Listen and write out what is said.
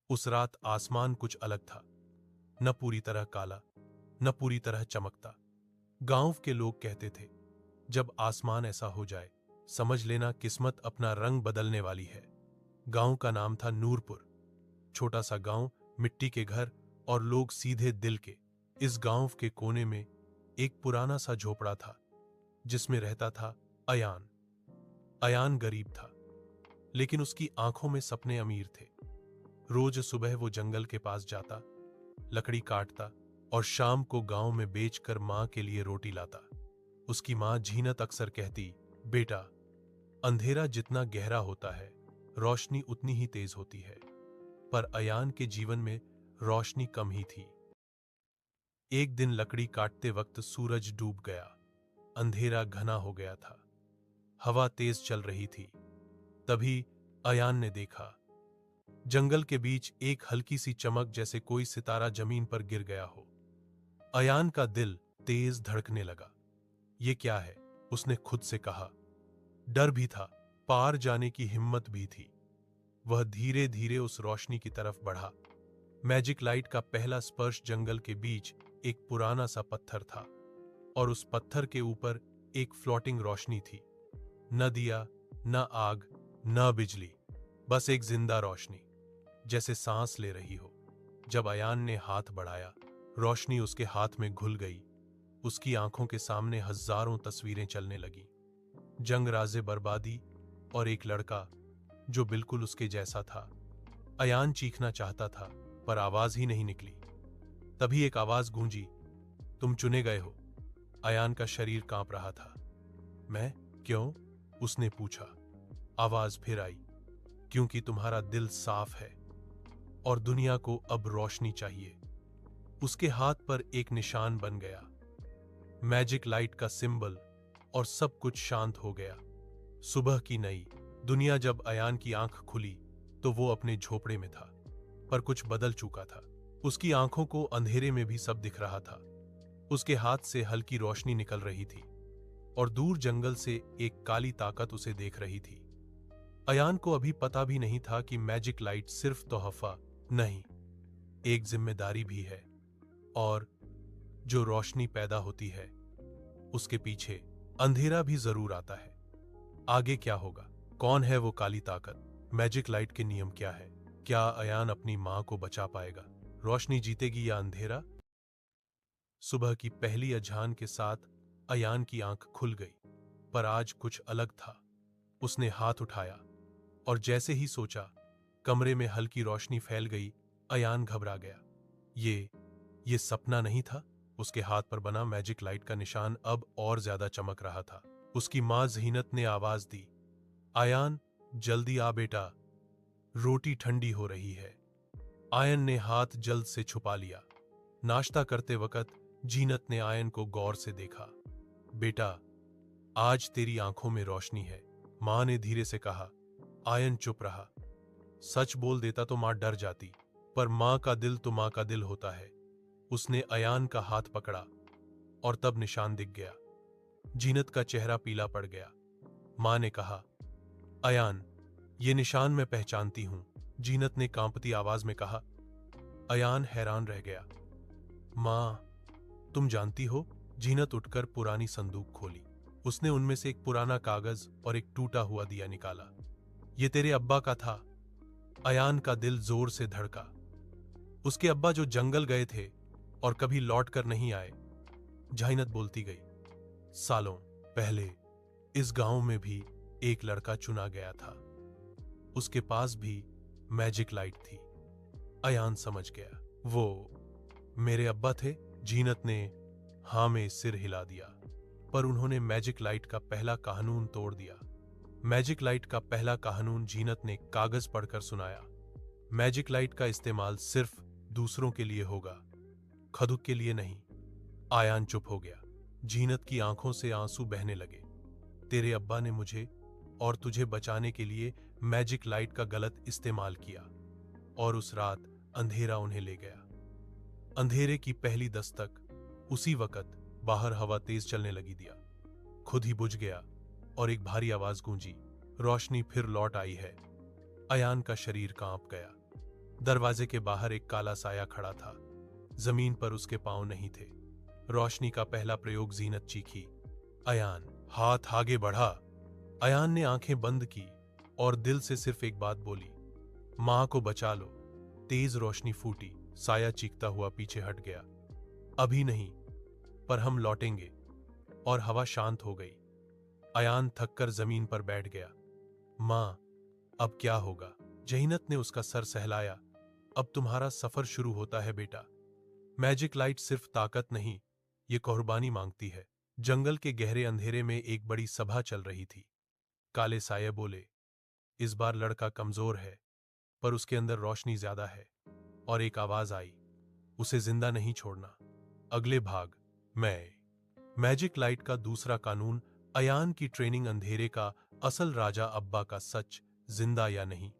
उस रात आसमान कुछ अलग था, न पूरी तरह काला, न पूरी तरह चमकता। गांव के लोग कहते थे, जब आसमान ऐसा हो जाए, समझ लेना किस्मत अपना रंग बदलने वाली है। गांव का नाम था नूरपुर। छोटा सा गांव, मिट्टी के घर और लोग सीधे दिल के। इस गांव के कोने में एक पुराना सा झोपड़ा था, जिसमें रहता था अयान। अयान गरीब था, लेकिन उसकी आंखों में सपने अमीर थे। रोज सुबह वो जंगल के पास जाता, लकड़ी काटता और शाम को गांव में बेचकर मां के लिए रोटी लाता। उसकी मां झीनत अक्सर कहती, बेटा, अंधेरा जितना गहरा होता है, रोशनी उतनी ही तेज होती है। पर अयान के जीवन में रोशनी कम ही थी। एक दिन लकड़ी काटते वक्त सूरज डूब गया। अंधेरा घना हो गया था। हवा तेज चल रही थी। तभी अयान ने देखा, जंगल के बीच एक हल्की सी चमक, जैसे कोई सितारा जमीन पर गिर गया हो। अयान का दिल तेज धड़कने लगा। ये क्या है? उसने खुद से कहा। डर भी था, पार जाने की हिम्मत भी थी। वह धीरे धीरे उस रोशनी की तरफ बढ़ा। मैजिक लाइट का पहला स्पर्श जंगल के बीच एक पुराना सा पत्थर था, और उस पत्थर के ऊपर एक फ्लोटिंग रोशनी थी। न दिया, न आग, न बिजली, बस एक जिंदा रोशनी, जैसे सांस ले रही हो। जब अयान ने हाथ बढ़ाया, रोशनी उसके हाथ में घुल गई। उसकी आंखों के सामने हजारों तस्वीरें चलने लगीं। जंग, राज़े, बर्बादी और एक लड़का जो बिल्कुल उसके जैसा था। अयान चीखना चाहता था, पर आवाज ही नहीं निकली। तभी एक आवाज गूंजी, तुम चुने गए हो। अयान का शरीर कांप रहा था। मैं? क्यों? उसने पूछा। आवाज फिर आई, क्योंकि तुम्हारा दिल साफ है और दुनिया को अब रोशनी चाहिए। उसके हाथ पर एक निशान बन गया, मैजिक लाइट का सिंबल, और सब कुछ शांत हो गया। सुबह की नई दुनिया। जब अयान की आंख खुली तो वो अपने झोपड़े में था, पर कुछ बदल चुका था। उसकी आंखों को अंधेरे में भी सब दिख रहा था। उसके हाथ से हल्की रोशनी निकल रही थी, और दूर जंगल से एक काली ताकत उसे देख रही थी। अयान को अभी पता भी नहीं था कि मैजिक लाइट सिर्फ तोहफा नहीं, एक जिम्मेदारी भी है, और जो रोशनी पैदा होती है, उसके पीछे अंधेरा भी जरूर आता है। आगे क्या होगा? कौन है वो काली ताकत? मैजिक लाइट के नियम क्या है? क्या अयान अपनी मां को बचा पाएगा? रोशनी जीतेगी या अंधेरा? सुबह की पहली अजान के साथ अयान की आंख खुल गई, पर आज कुछ अलग था। उसने हाथ उठाया, और जैसे ही सोचा, कमरे में हल्की रोशनी फैल गई। अयान घबरा गया। ये सपना नहीं था। उसके हाथ पर बना मैजिक लाइट का निशान अब और ज्यादा चमक रहा था। उसकी मां ज़ीनत ने आवाज दी, आयान, जल्दी आ बेटा, रोटी ठंडी हो रही है। आयन ने हाथ जल्द से छुपा लिया। नाश्ता करते वक्त जीनत ने आयन को गौर से देखा। बेटा, आज तेरी आंखों में रोशनी है, मां ने धीरे से कहा। आयन चुप रहा। सच बोल देता तो मां डर जाती, पर मां का दिल तो मां का दिल होता है। उसने अयान का हाथ पकड़ा, और तब निशान दिख गया। जीनत का चेहरा पीला पड़ गया। मां ने कहा, अयान, ये निशान मैं पहचानती हूं। जीनत ने कांपती आवाज में कहा। अयान हैरान रह गया। मां, तुम जानती हो? जीनत उठकर पुरानी संदूक खोली। उसने उनमें से एक पुराना कागज और एक टूटा हुआ दिया निकाला। ये तेरे अब्बा का था। अयान का दिल जोर से धड़का। उसके अब्बा जो जंगल गए थे और कभी लौट कर नहीं आए। जीनत बोलती गई, सालों पहले इस गांव में भी एक लड़का चुना गया था। उसके पास भी मैजिक लाइट थी। अयान समझ गया, वो मेरे अब्बा थे? जीनत ने हाँ में सिर हिला दिया। पर उन्होंने मैजिक लाइट का पहला कानून तोड़ दिया। मैजिक लाइट का पहला कानून जीनत ने कागज पढ़कर सुनाया। मैजिक लाइट का इस्तेमाल सिर्फ दूसरों के लिए होगा, खुद के लिए नहीं। आयान चुप हो गया। जीनत की आंखों से आंसू बहने लगे। तेरे अब्बा ने मुझे और तुझे बचाने के लिए मैजिक लाइट का गलत इस्तेमाल किया, और उस रात अंधेरा उन्हें ले गया। अंधेरे की पहली दस्तक। उसी वक्त बाहर हवा तेज चलने लगी। दिया खुद ही बुझ गया, और एक भारी आवाज गूंजी, रोशनी फिर लौट आई है। अयान का शरीर कांप गया। दरवाजे के बाहर एक काला साया खड़ा था। जमीन पर उसके पांव नहीं थे। रोशनी का पहला प्रयोग जीनत चीखी, अयान। हाथ आगे बढ़ा। अयान ने आंखें बंद की और दिल से सिर्फ एक बात बोली, मां को बचा लो। तेज रोशनी फूटी, साया चीखता हुआ पीछे हट गया। अभी नहीं, पर हम लौटेंगे। और हवा शांत हो गई। अयान थककर जमीन पर बैठ गया। मां, अब क्या होगा? जहीनत ने उसका सर सहलाया। अब तुम्हारा सफर शुरू होता है बेटा। मैजिक लाइट सिर्फ ताकत नहीं, ये कुर्बानी मांगती है। जंगल के गहरे अंधेरे में एक बड़ी सभा चल रही थी। काले साये बोले, इस बार लड़का कमजोर है, पर उसके अंदर रोशनी ज्यादा है। और एक आवाज आई, उसे जिंदा नहीं छोड़ना। अगले भाग मैं। मैजिक लाइट का दूसरा कानून, अयान की ट्रेनिंग, अंधेरे का असल राजा अब्बा का सच, जिंदा या नहीं।